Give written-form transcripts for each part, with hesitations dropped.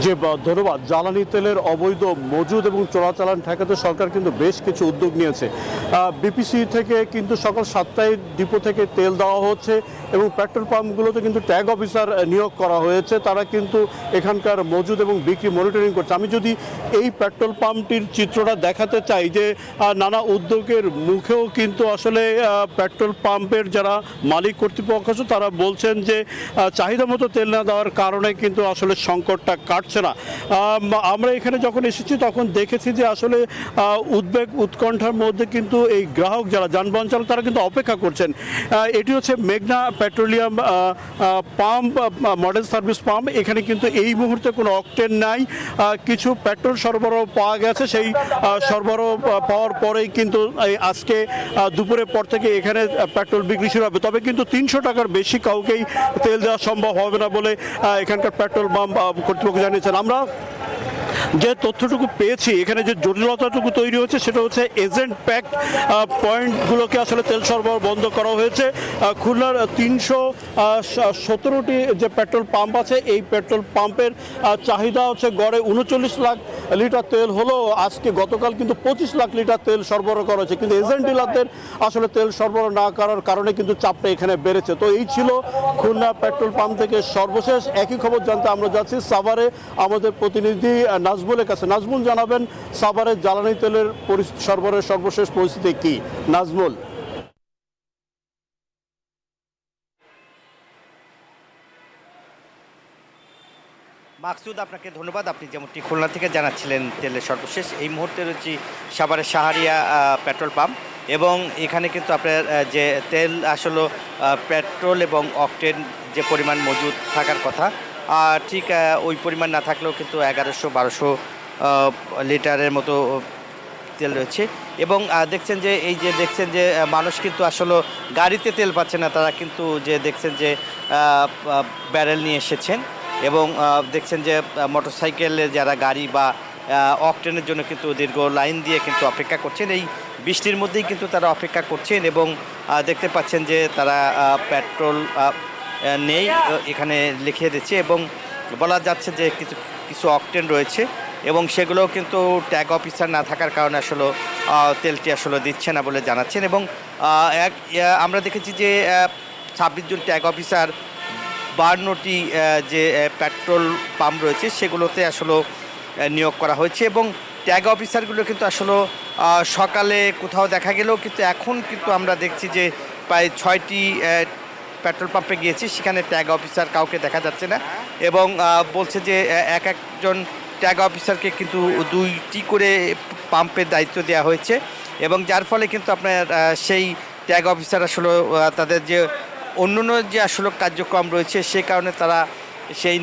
যে ধন্যবাদ। জ্বালানি তেলের অবৈধ মজুদ এবং চোরাচালান ঠেকাতে সরকার কিন্তু বেশ কিছু উদ্যোগ নিয়েছে। বিপিসি থেকে কিন্তু সকাল 7টায় ডিপো থেকে তেল দেওয়া হচ্ছে এবং পেট্রোল পাম্পগুলোতে কিন্তু ট্যাগ অফিসার নিয়োগ করা হয়েছে। তারা কিন্তু এখানকার মজুদ এবং বিক্রি মনিটরিং করছে। আমি যদি এই পেট্রোল পাম্পটির চিত্রটা দেখাতে চাই, যে নানা উদ্যোগের মুখেও কিন্তু আসলে পেট্রোল পাম্পের যারা মালিক কর্তৃপক্ষ আছে তারা বলছেন যে চাহিদা মতো তেল না দেওয়ার কারণে কিন্তু আসলে সংকটটা কাটছে না। আমরা এখানে যখন এসেছি তখন দেখেছি যে আসলে উদ্বেগ উৎকণ্ঠার মধ্যে কিন্তু এই গ্রাহক যারা যানবাহন চালক তারা কিন্তু অপেক্ষা করছেন। এটি হচ্ছে মেঘনা petroleum pump, model service pump. এখানে কিন্তু এই মুহূর্তে কোনো অকটেন নাই। কিছু পেট্রোল সরবরাহ পাওয়া গেছে, সেই সরবরাহ পাওয়ার পরেই কিন্তু আজকে দুপুরের পর থেকে এখানে পেট্রোল বিক্রি শুরু হবে। তবে কিন্তু 300 টাকার বেশি কাউকেই তেল দেওয়া সম্ভব হবে না বলে এখানকার পেট্রোল পাম্প কর্তৃপক্ষ জানিয়েছেন। আমরা যে তথ্যটুকু পেয়েছি, এখানে যে জটিলতাটুকু তৈরি হচ্ছে সেটা হচ্ছে এজেন্ট প্যাক পয়েন্টগুলোকে আসলে তেল সরবরাহ বন্ধ করা হয়েছে। খুলনার 317টি যে পেট্রোল পাম্প আছে, এই পেট্রোল পাম্পের চাহিদা হচ্ছে গড়ে 39 লাখ লিটার তেল হলো। আজকে গতকাল কিন্তু 25 লাখ লিটার তেল সরবরাহ করা হয়েছে, কিন্তু এজেন্ট ডিলারদের আসলে তেল সরবরাহ না করার কারণে কিন্তু চাপটা এখানে বেড়েছে। তো এই ছিল খুলনা পেট্রোল পাম্প থেকে সর্বশেষ। একই খবর জানতে আমরা যাচ্ছি সাভারে আমাদের প্রতিনিধি নাজমুলের কাছে। নাজমুল, জানাবেন সাভারের জ্বালানি তেলের সরবরাহের সর্বশেষ পরিস্থিতি কি? নাজমুল। মাকসুদ, আপনাকে ধন্যবাদ। আপনি যেমনটি খুলনা থেকে জানাচ্ছিলেন তেলের সর্বশেষ, এই মুহূর্তে রয়েছে সাভারের শাহরিয়া পেট্রোল পাম্প এবং এখানে কিন্তু আপনার যে তেল আসলে পেট্রোল এবং অকটেন যে পরিমাণ মজুদ থাকার কথা ঠিক ওই পরিমাণ না থাকলেও কিন্তু 1100-1200 লিটারের মতো তেল রয়েছে। এবং দেখছেন যে মানুষ কিন্তু আসলে গাড়িতে তেল পাচ্ছে না, তারা কিন্তু যে দেখছেন যে ব্যারেল নিয়ে এসেছেন এবং দেখছেন যে মোটরসাইকেলে যারা গাড়ি বা অকটেনের জন্য কিন্তু দীর্ঘ লাইন দিয়ে কিন্তু অপেক্ষা করছেন। এই বৃষ্টির মধ্যেই কিন্তু তারা অপেক্ষা করছেন এবং দেখতে পাচ্ছেন যে তারা পেট্রোল নেই এখানে লিখে দিচ্ছে এবং বলা যাচ্ছে যে কিছু অকটেন রয়েছে এবং সেগুলোও কিন্তু ট্যাগ অফিসার না থাকার কারণে আসলে তেলটি আসলে দিচ্ছে না বলে জানাচ্ছেন। এবং আমরা দেখেছি যে 26 জন ট্যাগ অফিসার 52টি যে পেট্রোল পাম্প রয়েছে সেগুলোতে আসলে নিয়োগ করা হয়েছে এবং ট্যাগ অফিসারগুলো কিন্তু আসলে সকালে কোথাও দেখা গেলেও কিন্তু এখন কিন্তু আমরা দেখছি যে প্রায় 6টি পেট্রোল পাম্পে গিয়েছি, সেখানে ট্যাগ অফিসার কাউকে দেখা যাচ্ছে না এবং বলছে যে একজন ট্যাগ অফিসারকে কিন্তু 2টি করে পাম্পের দায়িত্ব দেওয়া হয়েছে এবং যার ফলে কিন্তু আপনার সেই ট্যাগ অফিসার আসলে তাদের যে অন্যান্য যে আসলে কার্যক্রম রয়েছে সে কারণে তারা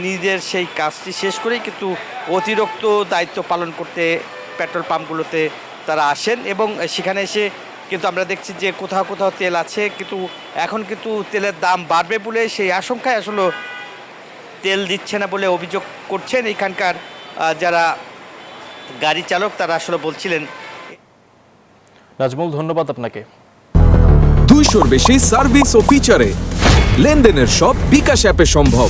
নিজের সেই কাজটি শেষ করেই কিন্তু অতিরিক্ত দায়িত্ব পালন করতে পেট্রোল পাম্পগুলোতে তারা আসেন এবং সেখানে এসে কিন্তু আমরা দেখছি যে কোথাও কোথাও তেল আছে, কিন্তু এখন কিন্তু তেলের দাম বাড়বে বলে সেই আশঙ্কায় আসলে তেল দিচ্ছে না বলে অভিযোগ করছেন এখানকার যারা গাড়ি চালক, তারা আসলে বলছিলেন। নাজমুল, ধন্যবাদ আপনাকে। 200-র বেশি সার্ভিস ও ফিচারে লেনদেনের সব বিকাশ অ্যাপে সম্ভব।